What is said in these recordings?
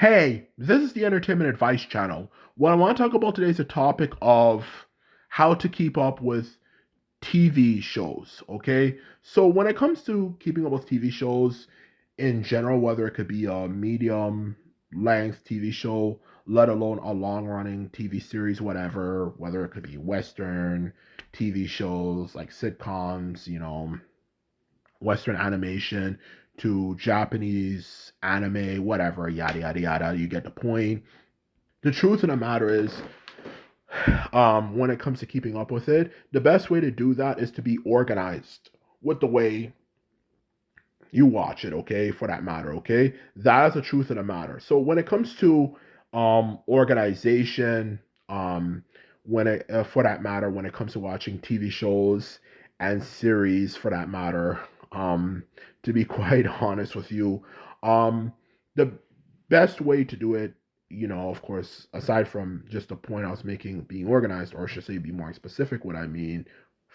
Hey, this is the Entertainment Advice Channel. What I want to talk about today is a topic of how to keep up with TV shows, okay? So, when it comes to keeping up with TV shows in general, whether it could be a medium length TV show, let alone a long running TV series, whatever, whether it could be Western TV shows like sitcoms, Western animation to Japanese anime, whatever, yada yada yada. You get the point. The truth of the matter is, when it comes to keeping up with it, the best way to do that is to be organized with the way you watch it. Okay, for that matter. Okay, that is the truth of the matter. So when it comes to organization, when it for that matter, when it comes to watching TV shows and series, for that matter, um, to be quite honest with you, the best way to do it, of course, aside from just the point I was making, being organized, or I should say, be more specific, what I mean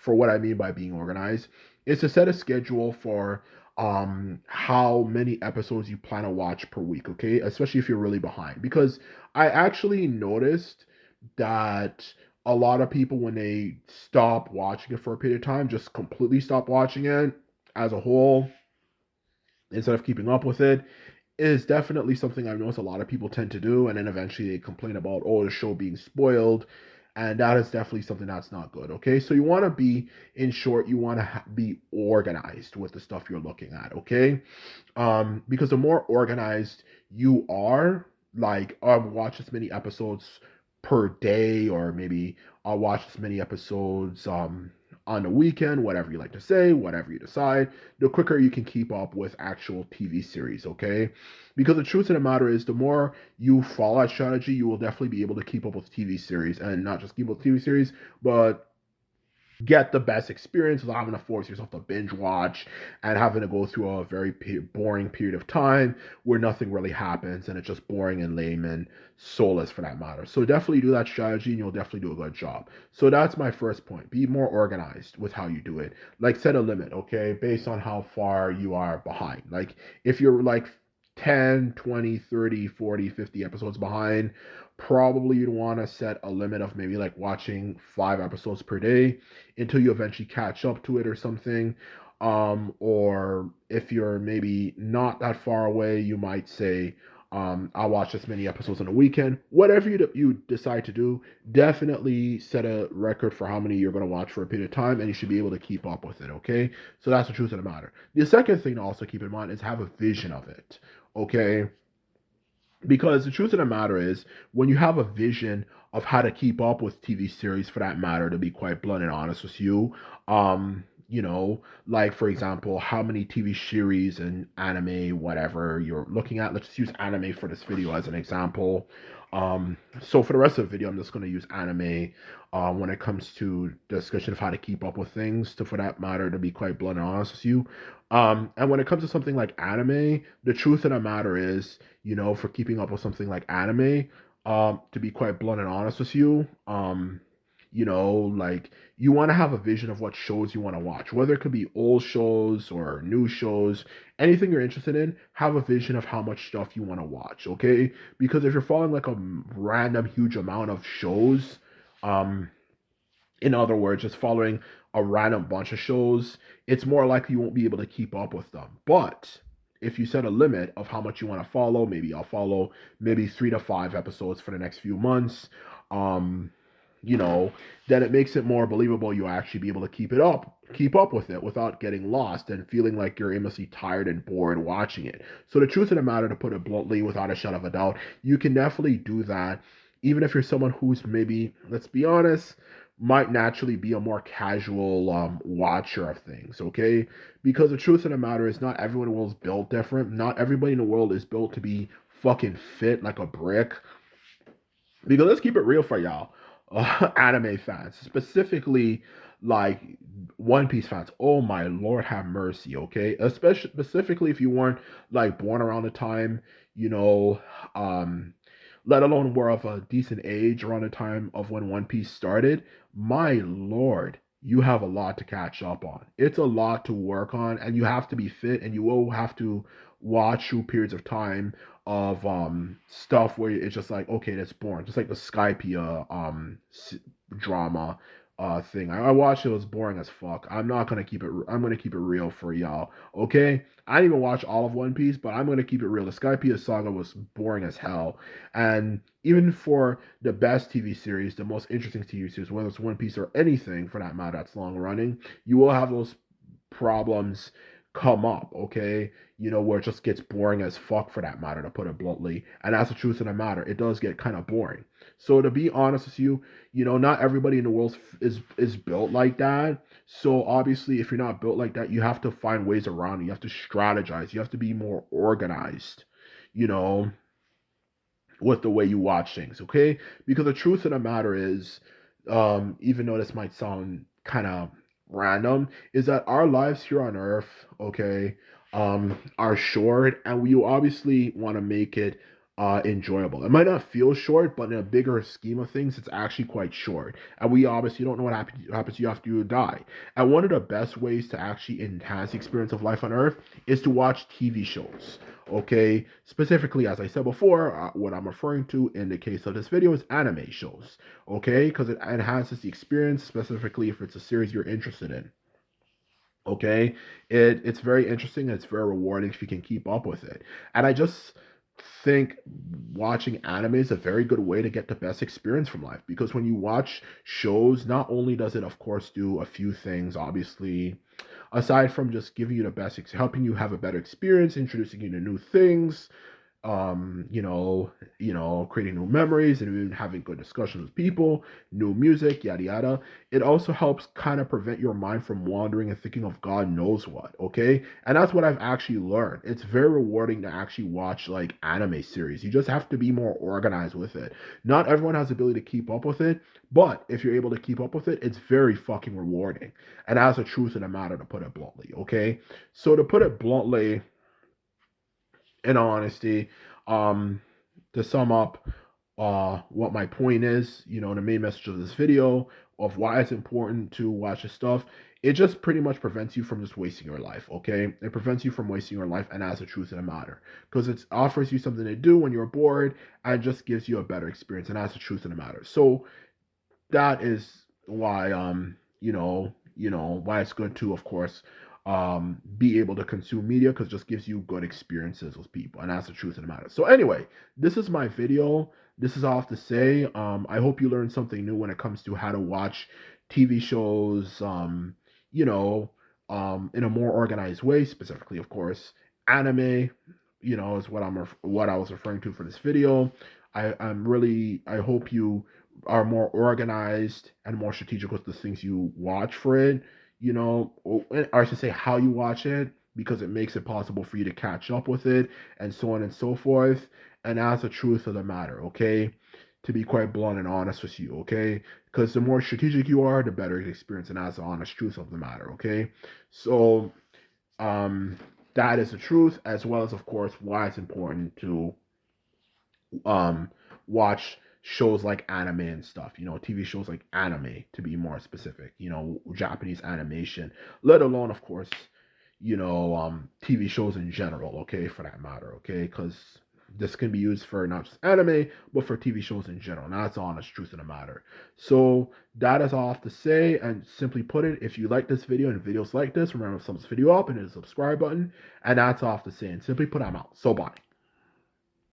by being organized, is to set a schedule for how many episodes you plan to watch per week, okay? Especially if you're really behind. Because I actually noticed that a lot of people, when they stop watching it for a period of time, just completely stop watching it as a whole instead of keeping up with it, is definitely something I've noticed a lot of people tend to do, and then eventually they complain about, oh, the show being spoiled, and that is definitely something that's not good. Okay, so you want to be, in short, you want to be organized with the stuff you're looking at. Okay, because the more organized you are, like, I'll watch as many episodes per day, or maybe I'll watch as many episodes on the weekend, whatever you like to say, whatever you decide, the quicker you can keep up with actual TV series, okay? Because the truth of the matter is, the more you follow that strategy, you will definitely be able to keep up with TV series, and not just keep up with TV series, but get the best experience without having to force yourself to binge watch and having to go through a very boring period of time where nothing really happens and it's just boring and lame and soulless, for that matter. So definitely do that strategy and you'll definitely do a good job. So that's my first point. Be more organized with how you do it. Like, set a limit, okay, based on how far you are behind. Like, if you're like 10, 20, 30, 40, 50 episodes behind, probably you'd want to set a limit of maybe like watching 5 episodes per day until you eventually catch up to it or something. Or if you're maybe not that far away, you might say, I'll watch this many episodes on a weekend. Whatever you decide to do, definitely set a record for how many you're going to watch for a period of time, and you should be able to keep up with it, okay? So that's the truth of the matter. The second thing to also keep in mind is have a vision of it, okay? Because the truth of the matter is, when you have a vision of how to keep up with TV series, for that matter, to be quite blunt and honest with you, like, for example, how many TV series and anime, whatever you're looking at. Let's just use anime for this video as an example. So for the rest of the video, I'm just going to use anime when it comes to discussion of how to keep up with things, to, for that matter, to be quite blunt and honest with you. And when it comes to something like anime, the truth of the matter is, for keeping up with something like anime, to be quite blunt and honest with you, like, you want to have a vision of what shows you want to watch, whether it could be old shows or new shows, anything you're interested in, have a vision of how much stuff you want to watch, okay? Because if you're following like a random huge amount of shows, um, in other words, just following a random bunch of shows, it's more likely you won't be able to keep up with them. But if you set a limit of how much you want to follow, maybe I'll follow maybe 3 to 5 episodes for the next few months, um, you know, then it makes it more believable you'll actually be able to keep up with it without getting lost and feeling like you're aimlessly tired and bored watching it. So the truth of the matter, to put it bluntly, without a shadow of a doubt, you can definitely do that, even if you're someone who's maybe, let's be honest, might naturally be a more casual watcher of things, okay? Because the truth of the matter is, not everyone in the world is built different. Not everybody in the world is built to be fucking fit like a brick. Because let's keep it real for y'all, anime fans, specifically like One Piece fans. Oh my Lord, have mercy, okay? Especially specifically if you weren't like born around the time, you know, um, let alone were of a decent age around the time of when One Piece started. My Lord, you have a lot to catch up on. It's a lot to work on, and you have to be fit, and you will have to watch through periods of time of stuff where it's just like, okay, that's boring. Just like the Skypia drama thing. I watched it, it was boring as fuck. I'm gonna keep it real for y'all. Okay? I didn't even watch all of One Piece, but I'm gonna keep it real. The Skypia saga was boring as hell. And even for the best TV series, the most interesting TV series, whether it's One Piece or anything for that matter that's long running, you will have those problems come up, okay? Where it just gets boring as fuck for that matter, to put it bluntly. And that's the truth of the matter. It does get kind of boring. So to be honest with you, not everybody in the world is built like that. So obviously, if you're not built like that, you have to find ways around it. You have to strategize. You have to be more organized, you know, with the way you watch things, okay? Because the truth of the matter is, even though this might sound kind of random, is that our lives here on Earth, okay, are short, and we obviously want to make it enjoyable. It might not feel short, but in a bigger scheme of things, it's actually quite short. And we obviously don't know what happens to you after you die. And one of the best ways to actually enhance the experience of life on Earth is to watch TV shows. Okay, specifically, as I said before, what I'm referring to in the case of this video is anime shows. Okay, because it enhances the experience, specifically if it's a series you're interested in. Okay, it's very interesting and it's very rewarding if you can keep up with it. And I just think watching anime is a very good way to get the best experience from life, because when you watch shows, not only does it of course do a few things, obviously, aside from just giving you the best, helping you have a better experience, introducing you to new things, creating new memories and even having good discussions with people, new music, yada yada. It also helps kind of prevent your mind from wandering and thinking of God knows what, okay? And that's what I've actually learned. It's very rewarding to actually watch like anime series. You just have to be more organized with it. Not everyone has the ability to keep up with it, but if you're able to keep up with it, it's very fucking rewarding. And that's the truth of the matter, to put it bluntly, okay? So to put it bluntly, in all honesty, um, to sum up what my point is, the main message of this video of why it's important to watch this stuff, it just pretty much prevents you from just wasting your life, okay? It prevents you from wasting your life, and that's the truth of the matter. Because it offers you something to do when you're bored, and just gives you a better experience, and that's the truth of the matter. So that is why why it's good to, of course, be able to consume media, because it just gives you good experiences with people, and that's the truth of the matter. So anyway, this is my video. This is all I have to say. I hope you learned something new when it comes to how to watch TV shows, in a more organized way, specifically of course anime, is what I was referring to for this video. I hope you are more organized and more strategic with the things you watch for it, or I should say how you watch it, because it makes it possible for you to catch up with it, and so on and so forth. And that's the truth of the matter, okay? To be quite blunt and honest with you, okay? Because the more strategic you are, the better the experience, and that's the honest truth of the matter, okay? So, um, that is the truth, as well as, of course, why it's important to um watch shows like anime and stuff, TV shows like anime, to be more specific, Japanese animation, let alone of course, TV shows in general, okay, for that matter, okay, because this can be used for not just anime, but for TV shows in general. And that's the honest truth of the matter. So that is all I have to say. And simply put it, if you like this video and videos like this, remember to thumbs this video up and hit the subscribe button. And that's all I have to say. And simply put, I'm out. So bye.